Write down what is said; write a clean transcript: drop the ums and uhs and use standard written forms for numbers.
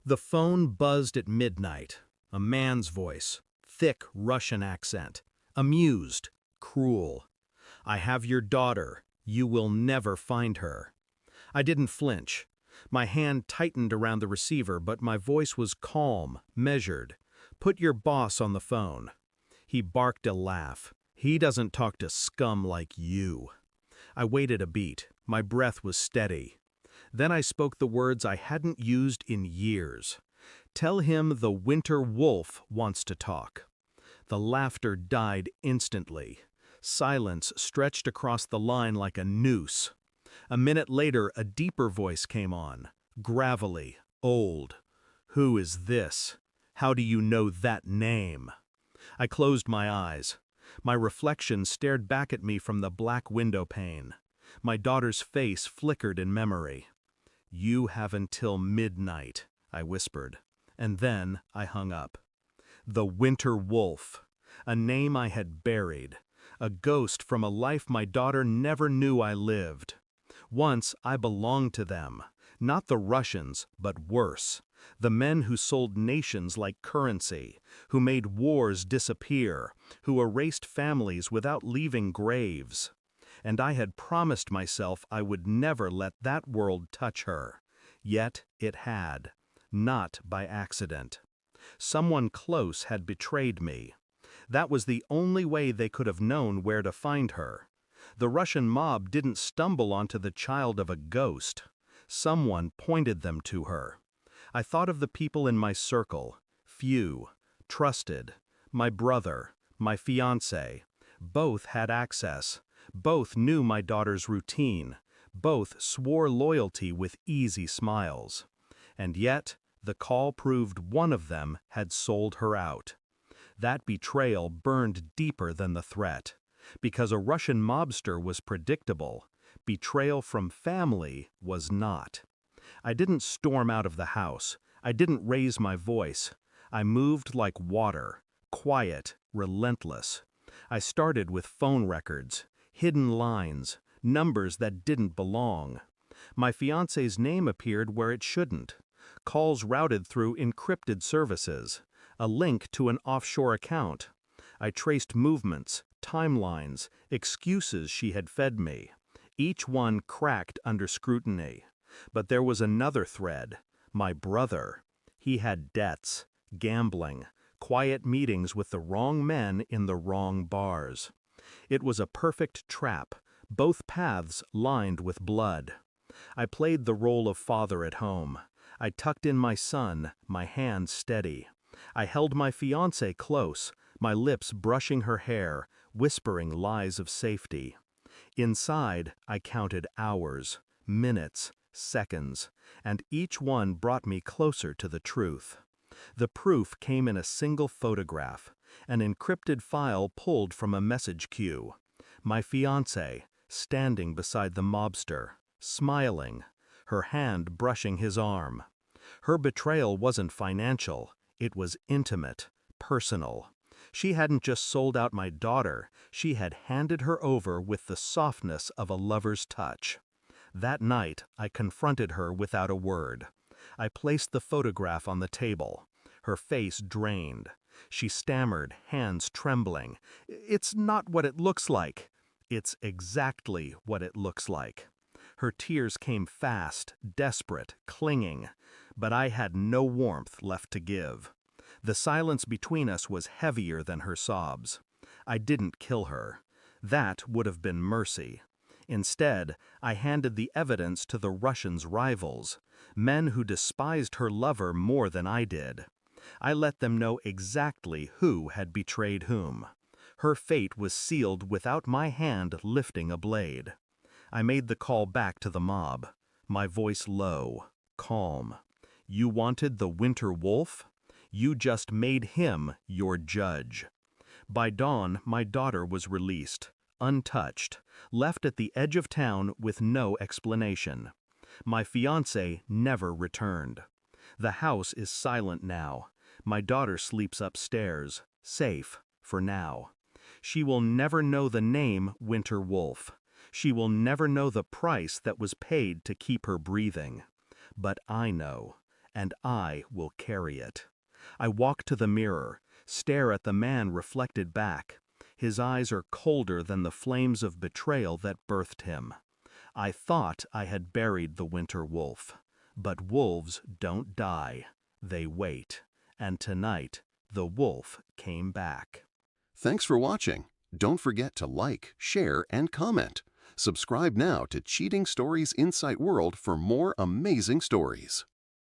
The phone buzzed at midnight. A man's voice, thick Russian accent, amused, cruel. "I have your daughter. You will never find her." I didn't flinch. My hand tightened around the receiver, but my voice was calm, measured. "Put your boss on the phone." He barked a laugh. "He doesn't talk to scum like you." I waited a beat. My breath was steady. Then I spoke the words I hadn't used in years. "Tell him the winter wolf wants to talk." The laughter died instantly. Silence stretched across the line like a noose. A minute later, a deeper voice came on, gravelly, old. "Who is this? How do you know that name?" I closed my eyes. My reflection stared back at me from the black window pane. My daughter's face flickered in memory. "You have until midnight," I whispered, and then I hung up. The Winter Wolf, a name I had buried, a ghost from a life my daughter never knew I lived. Once I belonged to them, not the Russians, but worse, the men who sold nations like currency, who made wars disappear, who erased families without leaving graves. And I had promised myself I would never let that world touch her. Yet it had, not by accident. Someone close had betrayed me. That was the only way they could have known where to find her. The Russian mob didn't stumble onto the child of a ghost. Someone pointed them to her. I thought of the people in my circle, few, trusted, my brother, my fiancé. Both had access. Both knew my daughter's routine. Both swore loyalty with easy smiles. And yet, the call proved one of them had sold her out. That betrayal burned deeper than the threat. Because a Russian mobster was predictable, betrayal from family was not. I didn't storm out of the house. I didn't raise my voice. I moved like water, quiet, relentless. I started with phone records, hidden lines, numbers that didn't belong. My fiancé's name appeared where it shouldn't. Calls routed through encrypted services, a link to an offshore account. I traced movements, timelines, excuses she had fed me. Each one cracked under scrutiny. But there was another thread, my brother. He had debts, gambling, quiet meetings with the wrong men in the wrong bars. It was a perfect trap, both paths lined with blood. I played the role of father at home. I tucked in my son, my hand steady. I held my fiancée close, my lips brushing her hair, whispering lies of safety. Inside, I counted hours, minutes, seconds, and each one brought me closer to the truth. The proof came in a single photograph, an encrypted file pulled from a message queue. My fiancé, standing beside the mobster, smiling, her hand brushing his arm. Her betrayal wasn't financial, it was intimate, personal. She hadn't just sold out my daughter, she had handed her over with the softness of a lover's touch. That night, I confronted her without a word. I placed the photograph on the table. Her face drained. She stammered, hands trembling. "It's not what it looks like." "It's exactly what it looks like." Her tears came fast, desperate, clinging, but I had no warmth left to give. The silence between us was heavier than her sobs. I didn't kill her. That would have been mercy. Instead, I handed the evidence to the Russians' rivals, men who despised her lover more than I did. I let them know exactly who had betrayed whom. Her fate was sealed without my hand lifting a blade. I made the call back to the mob, my voice low, calm. "You wanted the Winter Wolf? You just made him your judge." By dawn, my daughter was released, untouched, left at the edge of town with no explanation. My fiancé never returned. The house is silent now. My daughter sleeps upstairs, safe, for now. She will never know the name Winter Wolf. She will never know the price that was paid to keep her breathing. But I know, and I will carry it. I walk to the mirror, stare at the man reflected back. His eyes are colder than the flames of betrayal that birthed him. I thought I had buried the winter wolf. But wolves don't die. They wait. And tonight, the wolf came back. Thanks for watching. Don't forget to like, share, and comment. Subscribe now to Cheating Stories Insight World for more amazing stories.